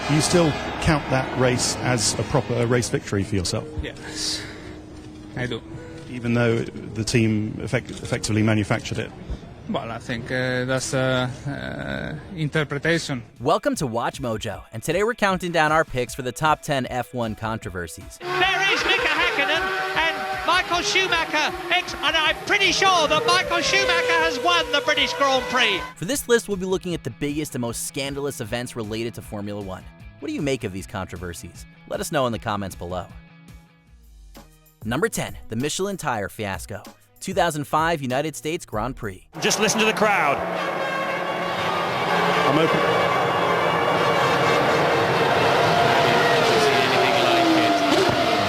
Do you still count that race as a proper race victory for yourself? Yes, I do. Even though the team effectively manufactured it? Well, I think that's interpretation. Welcome to Watch Mojo, and today we're counting down our picks for the top 10 F1 controversies. There is Mika Häkkinen and Michael Schumacher, and I'm pretty sure that Michael Schumacher has won the British Grand Prix. For this list, we'll be looking at the biggest and most scandalous events related to Formula One. What do you make of these controversies? Let us know in the comments below. Number 10, the Michelin Tire Fiasco. 2005 United States Grand Prix. Just listen to the crowd. I'm open.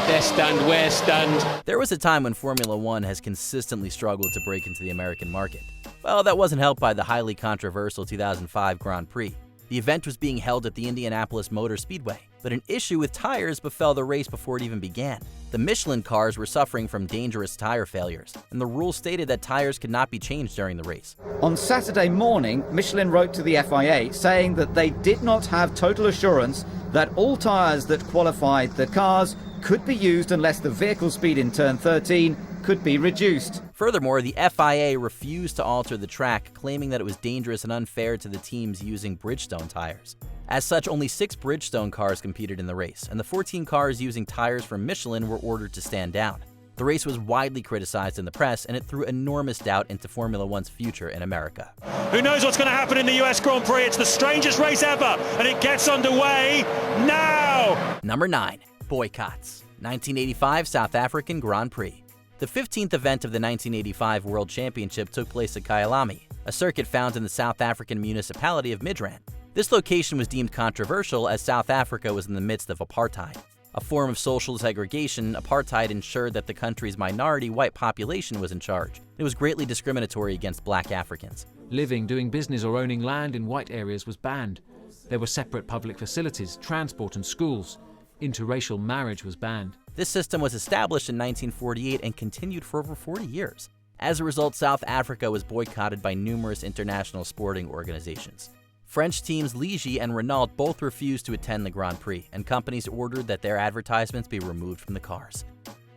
Their stand, we're stand. There was a time when Formula One has consistently struggled to break into the American market. Well, that wasn't helped by the highly controversial 2005 Grand Prix. The event was being held at the Indianapolis Motor Speedway, but an issue with tires befell the race before it even began. The Michelin cars were suffering from dangerous tire failures, and the rules stated that tires could not be changed during the race. On Saturday morning, Michelin wrote to the FIA saying that they did not have total assurance that all tires that qualified the cars could be used unless the vehicle speed in turn 13 could be reduced. Furthermore, the FIA refused to alter the track, claiming that it was dangerous and unfair to the teams using Bridgestone tires. As such, only 6 Bridgestone cars competed in the race, and the 14 cars using tires from Michelin were ordered to stand down. The race was widely criticized in the press, and it threw enormous doubt into Formula One's future in America. Who knows what's going to happen in the US Grand Prix? It's the strangest race ever, and it gets underway now! Number 9. Boycotts. 1985 South African Grand Prix. The 15th event of the 1985 World Championship took place at Kyalami, a circuit found in the South African municipality of Midrand. This location was deemed controversial as South Africa was in the midst of apartheid. A form of social segregation, apartheid ensured that the country's minority white population was in charge. It was greatly discriminatory against black Africans. Living, doing business or owning land in white areas was banned. There were separate public facilities, transport and schools. Interracial marriage was banned. This system was established in 1948 and continued for over 40 years. As a result, South Africa was boycotted by numerous international sporting organizations. French teams Ligier and Renault both refused to attend the Grand Prix, and companies ordered that their advertisements be removed from the cars.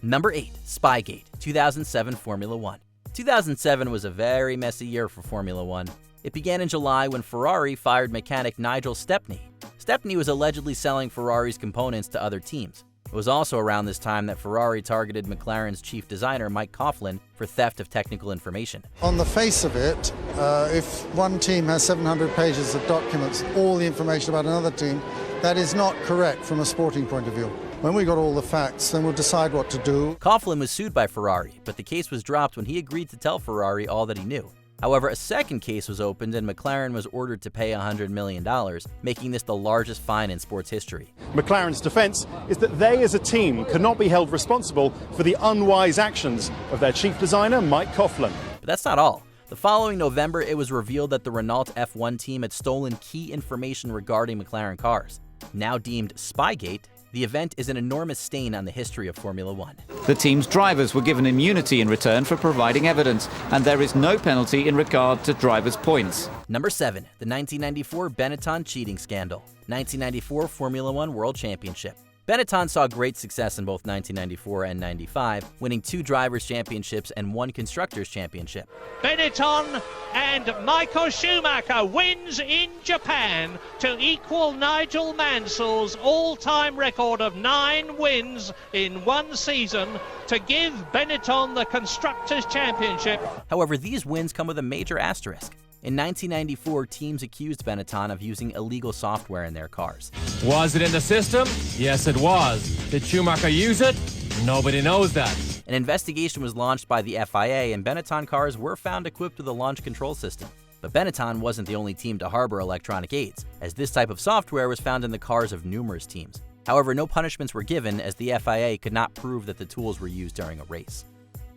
Number 8. Spygate, 2007 Formula One. 2007 was a very messy year for Formula One. It began in July when Ferrari fired mechanic Nigel Stepney. Stepney was allegedly selling Ferrari's components to other teams. It was also around this time that Ferrari targeted McLaren's chief designer Mike Coughlin for theft of technical information. On the face of it, if one team has 700 pages of documents, all the information about another team, that is not correct from a sporting point of view. When we got all the facts, then we'll decide what to do. Coughlin was sued by Ferrari, but the case was dropped when he agreed to tell Ferrari all that he knew. However, a second case was opened and McLaren was ordered to pay $100 million, making this the largest fine in sports history. McLaren's defense is that they as a team cannot be held responsible for the unwise actions of their chief designer, Mike Coughlin. But that's not all. The following November, it was revealed that the Renault F1 team had stolen key information regarding McLaren cars. Now deemed Spygate, the event is an enormous stain on the history of Formula One. The team's drivers were given immunity in return for providing evidence, and there is no penalty in regard to drivers' points. Number 7. The 1994 Benetton cheating scandal. 1994 Formula One World Championship. Benetton saw great success in both 1994 and 95, winning 2 Drivers' Championships and 1 Constructors' Championship. Benetton and Michael Schumacher wins in Japan to equal Nigel Mansell's all-time record of 9 wins in one season to give Benetton the Constructors' Championship. However, these wins come with a major asterisk. In 1994, teams accused Benetton of using illegal software in their cars. Was it in the system? Yes, it was. Did Schumacher use it? Nobody knows that. An investigation was launched by the FIA, and Benetton cars were found equipped with a launch control system. But Benetton wasn't the only team to harbor electronic aids, as this type of software was found in the cars of numerous teams. However, no punishments were given, as the FIA could not prove that the tools were used during a race.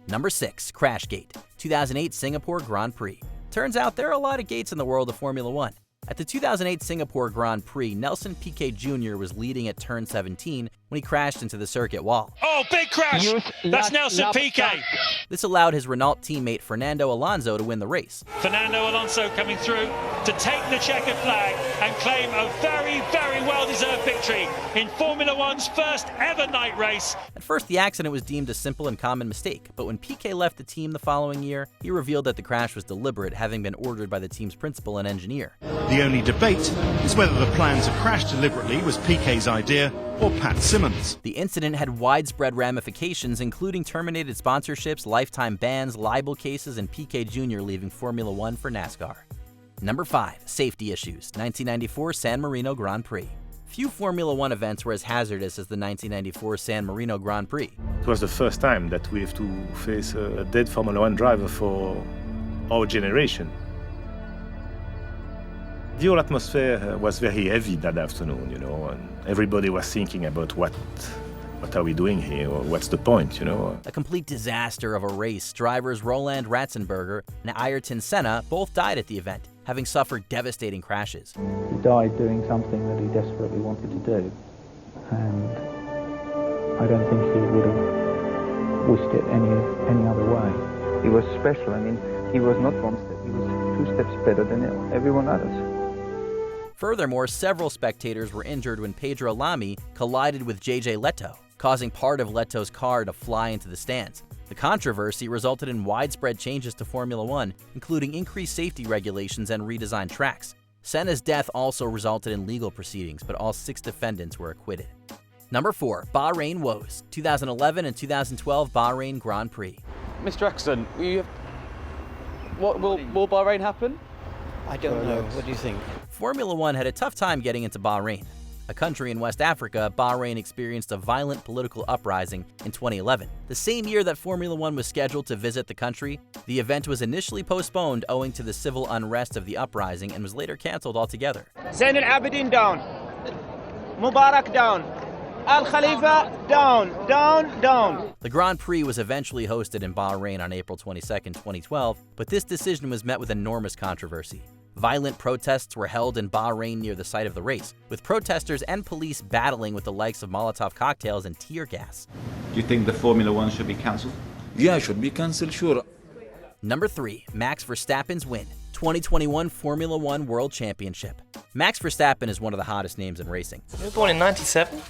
Number 6. Crashgate, 2008 Singapore Grand Prix. Turns out there are a lot of gates in the world of Formula One. At the 2008 Singapore Grand Prix, Nelson Piquet Jr. was leading at turn 17 when he crashed into the circuit wall. Oh, big crash! That's Nelson Piquet. This allowed his Renault teammate Fernando Alonso to win the race. Fernando Alonso coming through to take the checkered flag and claim a very, very well-deserved victory in Formula One's first ever night race. At first, the accident was deemed a simple and common mistake, but when Piquet left the team the following year, he revealed that the crash was deliberate, having been ordered by the team's principal and engineer. The only debate is whether the plan to crash deliberately was Piquet's idea or Pat Simmons. The incident had widespread ramifications, including terminated sponsorships, lifetime bans, libel cases, and Piquet Jr. leaving Formula One for NASCAR. Number 5. Safety issues. 1994 San Marino Grand Prix. Few Formula One events were as hazardous as the 1994 San Marino Grand Prix. It was the first time that we have to face a dead Formula One driver for our generation. The whole atmosphere was very heavy that afternoon, and everybody was thinking about what are we doing here, or what's the point, A complete disaster of a race. Drivers Roland Ratzenberger and Ayrton Senna both died at the event, having suffered devastating crashes. He died doing something that he desperately wanted to do, and I don't think he would have wished it any other way. He was special. I mean, he was not one step, he was 2 steps better than everyone else. Furthermore, several spectators were injured when Pedro Lamy collided with JJ Leto, causing part of Leto's car to fly into the stands. The controversy resulted in widespread changes to Formula One, including increased safety regulations and redesigned tracks. Senna's death also resulted in legal proceedings, but all 6 defendants were acquitted. Number 4. Bahrain woes. 2011 and 2012 Bahrain Grand Prix. Mr. Axton, will Bahrain happen? I don't know. What do you think? Formula One had a tough time getting into Bahrain. A country in West Africa, Bahrain experienced a violent political uprising in 2011. The same year that Formula One was scheduled to visit the country, the event was initially postponed owing to the civil unrest of the uprising and was later canceled altogether. Zain al-Abidin down. Mubarak down. Al Khalifa down. The Grand Prix was eventually hosted in Bahrain on April 22, 2012, but this decision was met with enormous controversy. Violent protests were held in Bahrain near the site of the race, with protesters and police battling with the likes of Molotov cocktails and tear gas. Do you think the Formula One should be cancelled? Yeah, it should be cancelled, sure. Number 3. Max Verstappen's win. 2021 Formula One World Championship. Max Verstappen is one of the hottest names in racing. He was born in 97?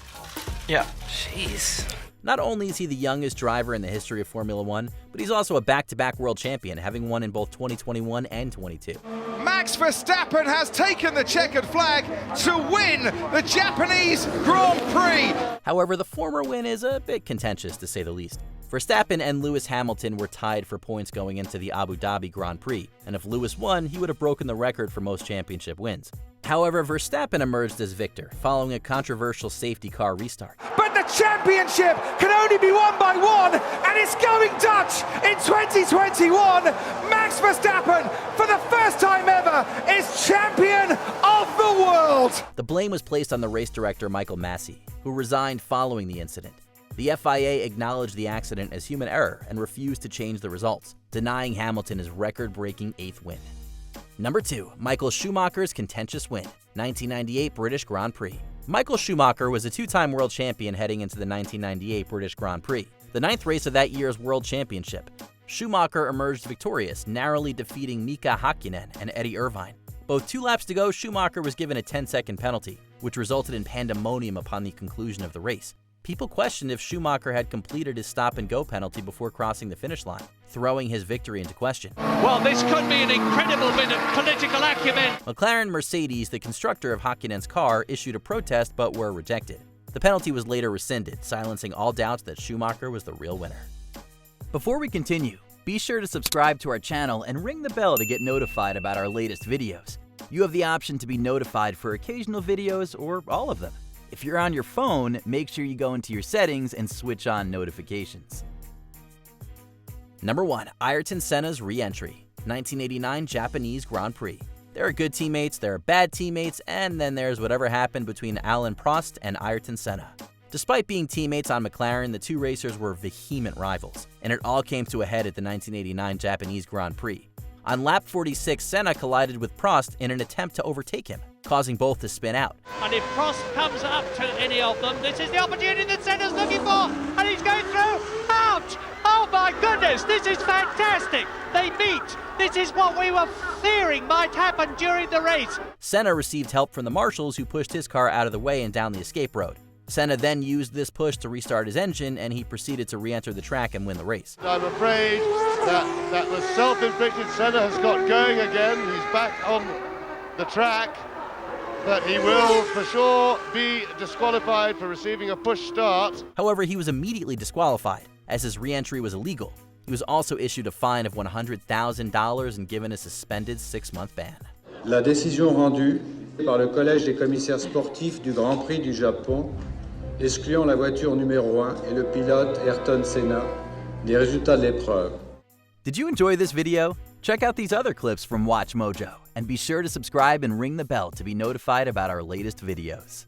Yeah. Jeez. Not only is he the youngest driver in the history of Formula One, but he's also a back-to-back world champion, having won in both 2021 and 22. Max Verstappen has taken the checkered flag to win the Japanese Grand Prix. However, the former win is a bit contentious, to say the least. Verstappen and Lewis Hamilton were tied for points going into the Abu Dhabi Grand Prix, and if Lewis won, he would have broken the record for most championship wins. However, Verstappen emerged as victor, following a controversial safety car restart. But the championship can only be won by one, and it's going Dutch in 2021. Max Verstappen, for the first time ever, is champion of the world. The blame was placed on the race director Michael Massey, who resigned following the incident. The FIA acknowledged the accident as human error and refused to change the results, denying Hamilton his record-breaking 8th win. Number 2. Michael Schumacher's contentious win. 1998 British Grand Prix. Michael Schumacher was a 2-time world champion heading into the 1998 British Grand Prix, the 9th race of that year's World Championship. Schumacher emerged victorious, narrowly defeating Mika Hakkinen and Eddie Irvine. Both 2 laps to go, Schumacher was given a 10-second penalty, which resulted in pandemonium upon the conclusion of the race. People questioned if Schumacher had completed his stop-and-go penalty before crossing the finish line, throwing his victory into question. Well, this could be an incredible bit of political acumen. McLaren Mercedes, the constructor of Hakkinen's car, issued a protest but were rejected. The penalty was later rescinded, silencing all doubts that Schumacher was the real winner. Before we continue, be sure to subscribe to our channel and ring the bell to get notified about our latest videos. You have the option to be notified for occasional videos or all of them. If you're on your phone, make sure you go into your settings and switch on notifications. Number 1. Ayrton Senna's re-entry. 1989 Japanese Grand Prix. There are good teammates, there are bad teammates, and then there's whatever happened between Alain Prost and Ayrton Senna. Despite being teammates on McLaren, the 2 racers were vehement rivals, and it all came to a head at the 1989 Japanese Grand Prix. On lap 46, Senna collided with Prost in an attempt to overtake him. causing both to spin out. And if Prost comes up to any of them, this is the opportunity that Senna's looking for, and he's going through. Out! Oh my goodness, this is fantastic. They meet. This is what we were fearing might happen during the race. Senna received help from the marshals who pushed his car out of the way and down the escape road. Senna then used this push to restart his engine, and he proceeded to re-enter the track and win the race. I'm afraid that was self-inflicted. Senna has got going again. He's back on the track, but he will for sure be disqualified for receiving a push start. However, he was immediately disqualified, as his re-entry was illegal. He was also issued a fine of $100,000 and given a suspended 6-month ban. La décision rendue par le Collège des commissaires sportifs du Grand Prix du Japon, excluant la voiture numéro 1 et le pilote Ayrton Senna, des résultats de l'épreuve. Did you enjoy this video? Check out these other clips from WatchMojo, and be sure to subscribe and ring the bell to be notified about our latest videos.